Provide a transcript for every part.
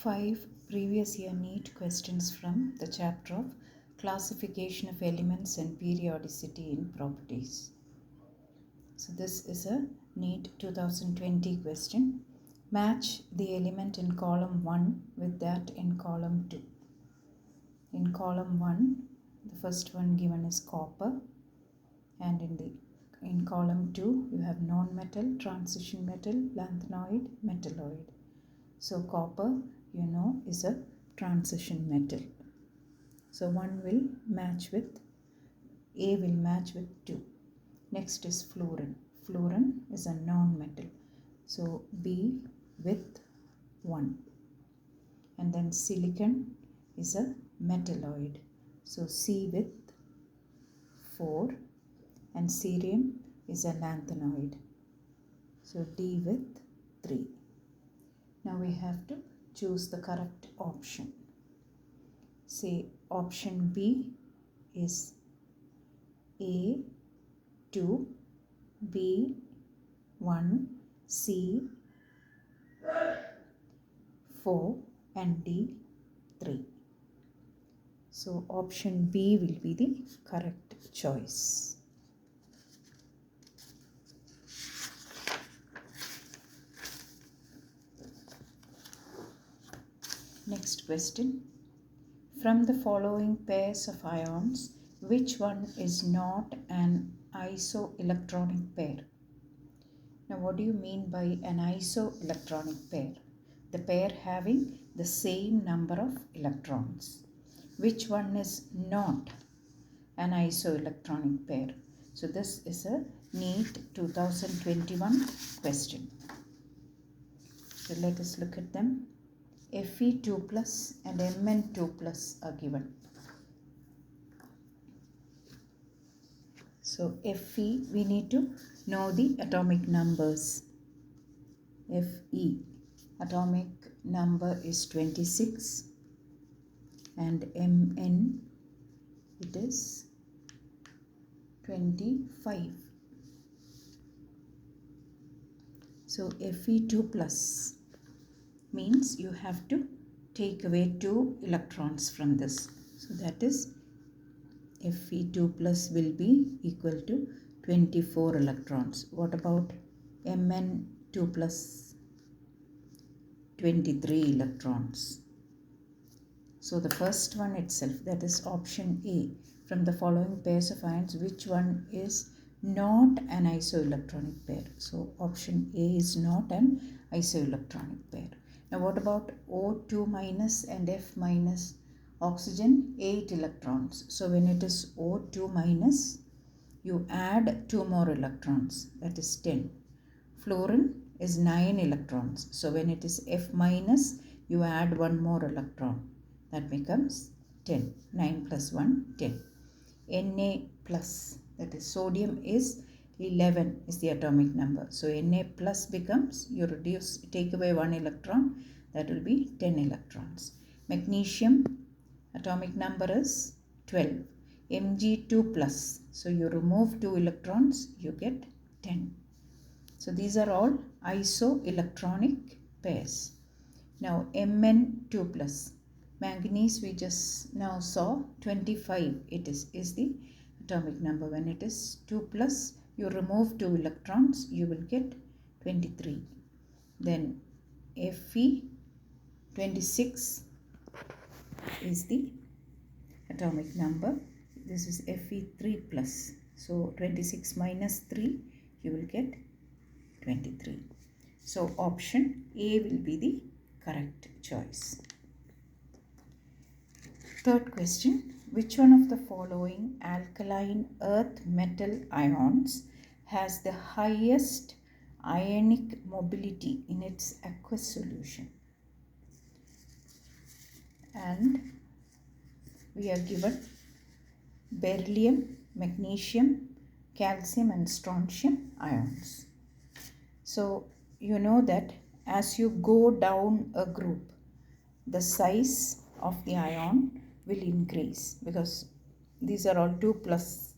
5 previous year NEET questions from the chapter of classification of elements and periodicity in properties. So this is a NEET 2020 question. Match the element in column 1 with that in column 2. In column 1, the first one given is copper, and in column 2 you have non-metal, transition metal, lanthanoid, metalloid. So copper, you know, is a transition metal. So one will match with, A will match with 2. Next is fluorine. Fluorine is a non-metal. So B with 1. And then silicon is a metalloid. So C with 4. And cerium is a lanthanoid. So D with 3. Now we have to choose the correct option. Say option B is A 2, B 1, C 4 and D 3. So option B will be the correct choice. Next question. From the following pairs of ions, which one is not an isoelectronic pair? Now what do you mean by an isoelectronic pair? The pair having the same number of electrons. Which one is not an isoelectronic pair? So this is a NEET 2021 question. So let us look at them. Fe2 plus and Mn2 plus are given. So Fe, we need to know the atomic numbers. Fe, atomic number is 26, and Mn, it is 25. So Fe2 plus means you have to take away 2 electrons from this. So that is Fe2 plus will be equal to 24 electrons. What about Mn2 plus? 23 electrons. So the first one itself, that is option A. From the following pairs of ions, which one is not an isoelectronic pair? So option A is not an isoelectronic pair. Now what about O2 minus and F minus? Oxygen 8 electrons. So when it is O2 minus, you add 2 more electrons, that is 10. Fluorine is 9 electrons. So when it is F minus, you add 1 more electron, that becomes 10. 9 plus 1, 10. Na plus, that is sodium is 11 is the atomic number. So Na plus becomes, you take away 1 electron, that will be 10 electrons. Magnesium, atomic number is 12. Mg2 plus, so you remove 2 electrons, you get 10. So these are all isoelectronic pairs. Now Mn2 plus, manganese we just now saw 25, it is the atomic number. When it is 2 plus, you remove 2 electrons, you will get 23. Then Fe 26 is the atomic number. This is Fe3 plus. So 26 minus 3, you will get 23. So option A will be the correct choice. Third question. Which one of the following alkaline earth metal ions has the highest ionic mobility in its aqueous solution? And we are given beryllium, magnesium, calcium and strontium ions. So you know that as you go down a group, the size of the ion will increase because these are all 2 plus.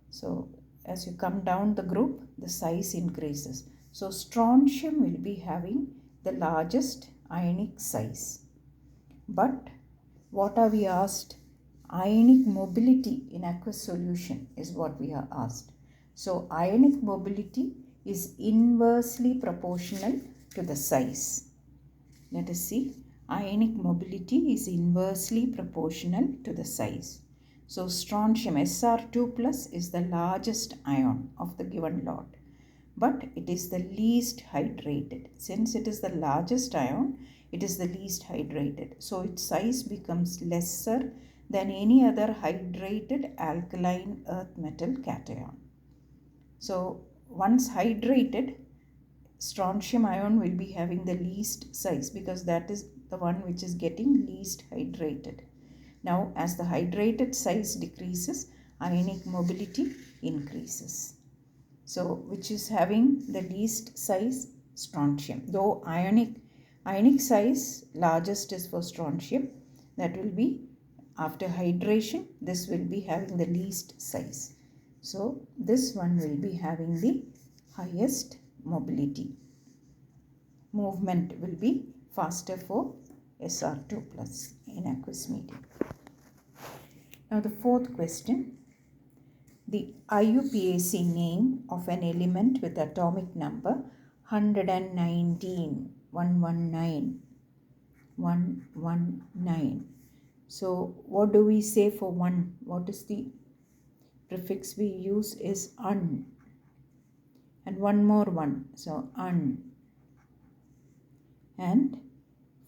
So as you come down the group, the size increases. So strontium will be having the largest ionic size. But what are we asked? Ionic mobility in aqueous solution is what we are asked. So ionic mobility is inversely proportional to the size. Let us see. Ionic mobility is inversely proportional to the size. So strontium Sr2 plus is the largest ion of the given lot, but it is the least hydrated. Since it is the largest ion, it is the least hydrated. So its size becomes lesser than any other hydrated alkaline earth metal cation. So once hydrated, strontium ion will be having the least size because that is the one which is getting least hydrated. Now, as the hydrated size decreases, ionic mobility increases. So, which is having the least size? Strontium. Though ionic size largest is for strontium, that will be after hydration, this will be having the least size. So, this one will be having the highest mobility. Movement will be faster for Sr2 plus in aqueous medium. Now the fourth question. The IUPAC name of an element with atomic number 119. So what do we say for 1? What is the prefix we use is un. And one more 1. So un. And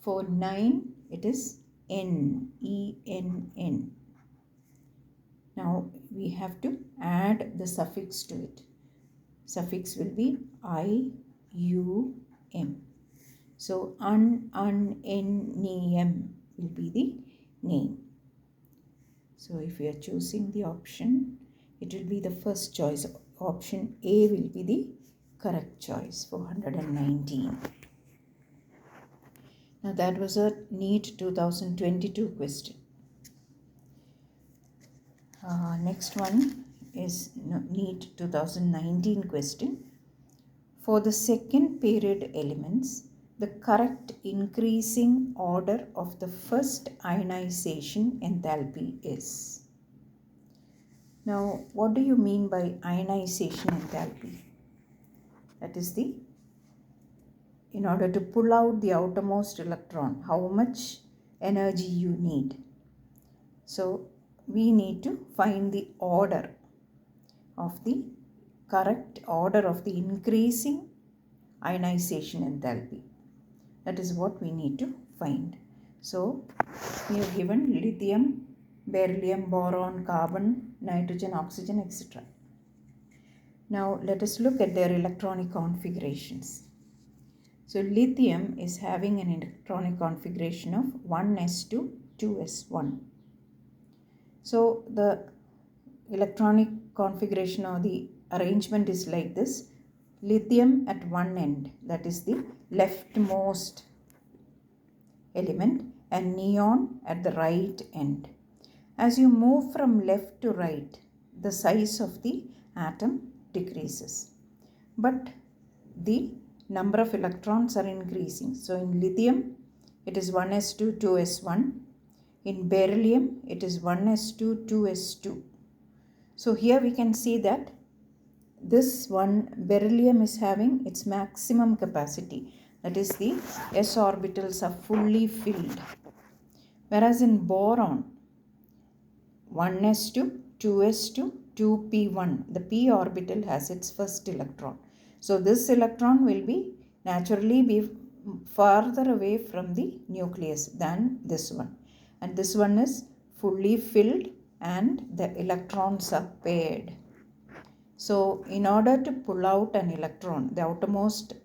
for 9 it is N, E-N-N. Now we have to add the suffix to it. Suffix will be I-U-M. So un-N-E-M will be the name. So if we are choosing the option, it will be the first choice. Option A will be the correct choice for 119. Now that was a NEET 2022 question. Next one is NEET 2019 question. For the second period elements, the correct increasing order of the first ionization enthalpy is. Now, what do you mean by ionization enthalpy? That is in order to pull out the outermost electron, how much energy you need. So, we need to find the order of the correct order of the increasing ionization enthalpy. That is what we need to find. So, we have given lithium, beryllium, boron, carbon, nitrogen, oxygen, etc. Now, let us look at their electronic configurations. So, lithium is having an electronic configuration of 1s2, 2s1. So, the electronic configuration or the arrangement is like this. Lithium at one end, that is the leftmost element, and neon at the right end. As you move from left to right, the size of the atom decreases, but the number of electrons are increasing. So in lithium, it is 1s2, 2s1. In beryllium, it is 1s2, 2s2. So here we can see that this one beryllium is having its maximum capacity. That is, the s orbitals are fully filled. Whereas in boron, 1s2, 2s2, 2p1, the p orbital has its first electron. So this electron will be naturally be farther away from the nucleus than this one. And this one is fully filled and the electrons are paired. So in order to pull out an electron, the outermost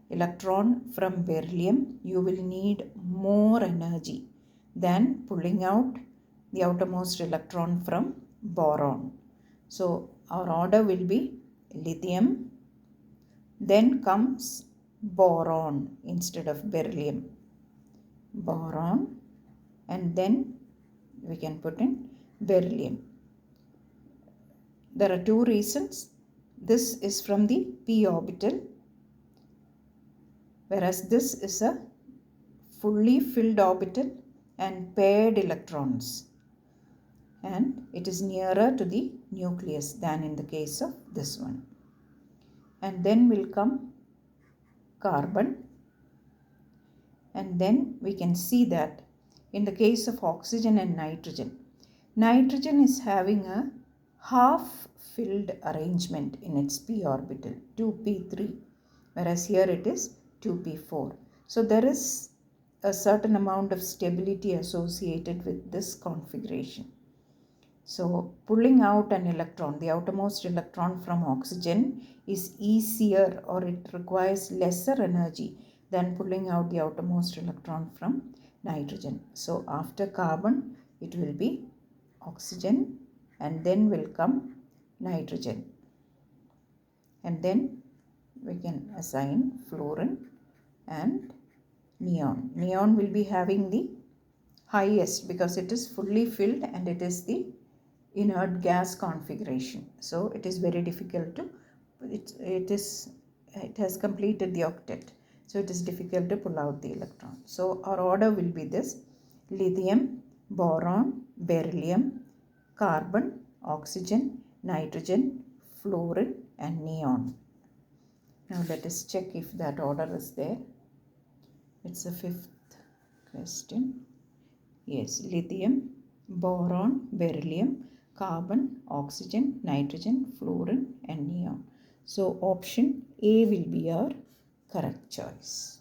electron from beryllium, you will need more energy than pulling out the outermost electron from boron. So our order will be lithium, then comes boron instead of beryllium. Boron, and then we can put in beryllium. There are two reasons. This is from the p orbital, whereas this is a fully filled orbital and paired electrons, and it is nearer to the nucleus than in the case of this one. And then will come carbon, and then we can see that in the case of oxygen and nitrogen is having a half filled arrangement in its p orbital, 2p3, whereas here it is 2p4. So there is a certain amount of stability associated with this configuration. So pulling out an electron, the outermost electron from oxygen, is easier, or it requires lesser energy than pulling out the outermost electron from nitrogen. So after carbon, it will be oxygen, and then will come nitrogen. And then we can assign fluorine and neon. Neon will be having the highest because it is fully filled and it is the inert gas configuration. So it is very difficult to, it has completed the octet. So it is difficult to pull out the electron. So our order will be this: lithium, boron, beryllium, carbon, oxygen, nitrogen, fluorine and neon. Now let us check if that order is there. It's the fifth question. Yes, lithium, boron, beryllium, carbon, oxygen, nitrogen, fluorine and neon. So option A will be our correct choice.